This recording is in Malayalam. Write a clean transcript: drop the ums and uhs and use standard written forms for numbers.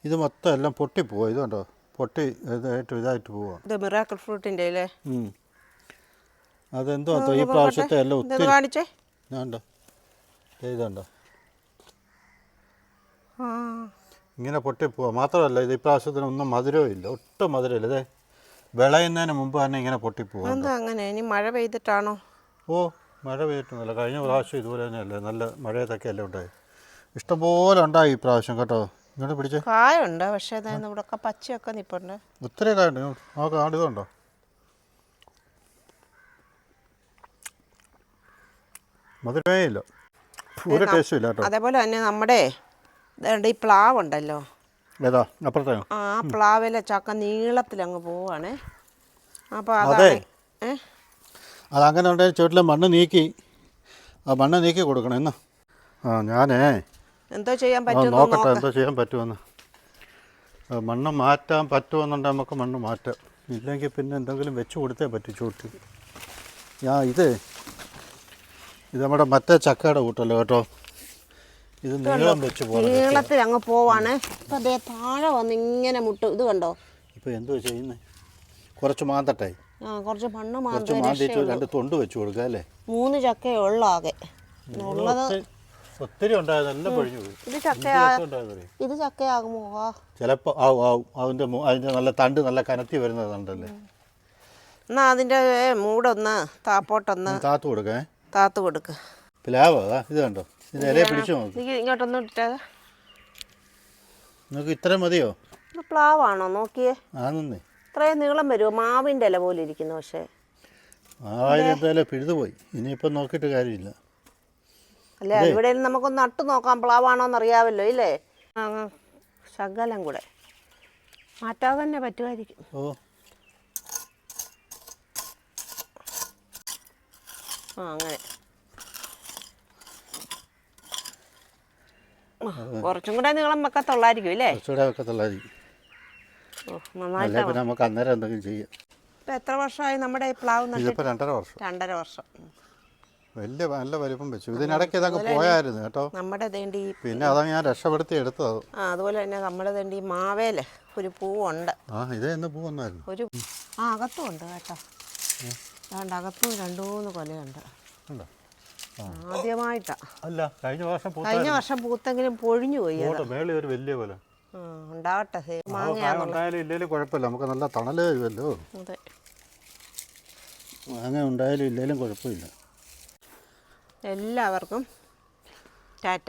ഇത് മൊത്തം എല്ലാം പൊട്ടിപ്പോവാ. ഇത് കണ്ടോ, പൊട്ടി ഇതായിട്ട് പോവാ. ഇത് മിറാക്കിൾ ഫ്രൂട്ടിൻ്റെ അല്ലേ? അതെന്തോ ഈ പ്രാവശ്യത്തെ എല്ലാം ഒത്തിരി കാണിച്ചേ. ഞാനുണ്ടോ ഇതുണ്ടോ ഇങ്ങനെ പൊട്ടിപ്പോവാ. മാത്രമല്ല ഇത് ഇപ്രാവശ്യത്തിന് ഒന്നും മധുരവും ഇല്ല, ഒട്ടും മധുരമില്ല. ഇതേ വിളയുന്നതിന് മുമ്പ് തന്നെ ഇങ്ങനെ പൊട്ടിപ്പോവാ. എന്താ അങ്ങനെ? ഇനി മഴ പെയ്തിട്ടാണോ? ഓ, മഴ പെയ്തിട്ടൊന്നുമില്ല. കഴിഞ്ഞ പ്രാവശ്യം ഇതുപോലെ തന്നെയല്ലേ, നല്ല മഴയത്തൊക്കെ അല്ലേ ഉണ്ടായി. ഇഷ്ടംപോലെ ഉണ്ടായി ഈ പ്രാവശ്യം കേട്ടോ. ഇങ്ങോട്ട് പിടിച്ചേ. കായുണ്ട്, പക്ഷേ ഇവിടെയൊക്കെ പച്ചയൊക്കെ നിൽപ്പുണ്ട്. ഒത്തിരി കായുണ്ട്. നോക്കാം, ആടിതുണ്ടോ? മധുരമേ ഇല്ല, ഒരു ടേസ്റ്റും ഇല്ല കേട്ടോ. അതേപോലെ തന്നെ നമ്മുടെ ഈ പ്ലാവ് ഉണ്ടല്ലോ, ഏതാ അപ്പുറത്തെ? ആ പ്ലാവിലെ ചക്ക നീളത്തിലങ്ങ് പോവാണേ. അപ്പോൾ അതെ, അതങ്ങനെ ഉണ്ടെങ്കിൽ ചുവട്ടിലെ മണ്ണ് നീക്കി, ആ മണ്ണ് നീക്കി കൊടുക്കണം എന്നാ. ഞാനേ എന്തോ ചെയ്യാൻ പറ്റും നോക്കട്ടെ, എന്തോ ചെയ്യാൻ പറ്റുമെന്ന്. മണ്ണ് മാറ്റാൻ പറ്റുമെന്നുണ്ടെങ്കിൽ നമുക്ക് മണ്ണ് മാറ്റാം, ഇല്ലെങ്കിൽ പിന്നെ എന്തെങ്കിലും വെച്ച് കൊടുത്തേ പറ്റൂ ചുവട്ടിൽ. ഇത് നമ്മുടെ മറ്റേ ചക്കയുടെ കൂട്ടല്ലോ കേട്ടോ. ഇത് നീളം വെച്ച് നീളത്തിൽ അങ്ങ് പോവാണ്. ഇപ്പം അതേ താഴെ വന്ന് ഇങ്ങനെ മുട്ടും. ഇത് കണ്ടോ? ഇപ്പം എന്തോ ചെയ്യുന്നത്? കുറച്ച് മാന്തട്ടെ. കുറച്ച് മണ്ണ് മാന്തിട്ട് 2 തൊണ്ട് വെച്ച് കൊടുക്കുക അല്ലേ? 3 ചക്കയേ ഉള്ളു ആകെ ഉള്ളത്. ഒത്തിരി ഉണ്ടായത് എല്ലാം പൊഴിഞ്ഞു പോയി. ഇത് ചക്കയാകുമോ? ചിലപ്പോൾ ആവും. അതിൻ്റെ നല്ല തണ്ട് നല്ല കനത്തി വരുന്നത് തണ്ടല്ലേ. എന്നാ അതിൻ്റെ മൂടൊന്ന് താപ്പോട്ടൊന്ന് താത്തു കൊടുക്ക. പ്ലാവ് ഇത് കണ്ടോ, ഇതിൻ്റെ ഇലയെ പിടിച്ചു നോക്ക്. ഇങ്ങോട്ടൊന്നും ഇട്ടാ നിങ്ങൾക്ക് ഇത്രയും മതിയോ? പ്ലാവാണോ? നോക്കിയേ, ആണെന്നേ. ഇത്രയും നീളം വരുമോ? മാവിൻ്റെ ഇല പോലെ ഇരിക്കുന്നു. പക്ഷേ എന്തായാലും പിഴുതുപോയി. ഇനിയിപ്പം നോക്കിയിട്ട് കാര്യമില്ല. അല്ലേ, ഇവിടെ നമുക്കൊന്ന് നട്ടു നോക്കാം, പ്ലാവാണോന്ന് അറിയാമല്ലോ ഇല്ലേ? ശകലം കൂടെ മാറ്റാതെ തന്നെ പറ്റുമായിരിക്കും. അങ്ങനെ കുറച്ചും കൂടെ നീളം വെക്കത്തുള്ളായിരിക്കും ഇല്ലേ? നമുക്ക് അന്നേരം എന്തെങ്കിലും ചെയ്യാം. ഇപ്പം എത്ര വർഷമായി നമ്മുടെ ഈ പ്ലാവ്? 2.5 വർഷം. 2.5 വർഷം. വലിയ നല്ല വലിപ്പം വെച്ചു. ഇതിനിടയ്ക്ക് ഇതൊക്കെ പോയായിരുന്നു കേട്ടോ. നമ്മുടെ തേണ്ടി പിന്നെ അതാണ് ഞാൻ രക്ഷപ്പെടുത്തി എടുത്തത്. അതുപോലെ തന്നെ നമ്മുടെ തേണ്ടി മാവേല് ഒരു പൂവുണ്ട്. ഇതേ എന്ന് പൂവൊന്നായിരുന്നു. ഒരു അകത്തും ഉണ്ട് കേട്ടോ. അതുകൊണ്ട് അകത്തും 2-3 കൊലയുണ്ട്. ആദ്യമായിട്ടാ. അല്ല, കഴിഞ്ഞ വർഷം പൂത്തെങ്കിലും പൊഴിഞ്ഞു പോയി. ഒരു വലിയ കൊല ഉണ്ടാവട്ടെ. ഇല്ലേലും കുഴപ്പമില്ല, നമുക്ക് നല്ല തണല് വരുമല്ലോ. മാങ്ങ ഉണ്ടായാലും ഇല്ലേലും കുഴപ്പമില്ല. എല്ലാവർക്കും ടാറ്റ.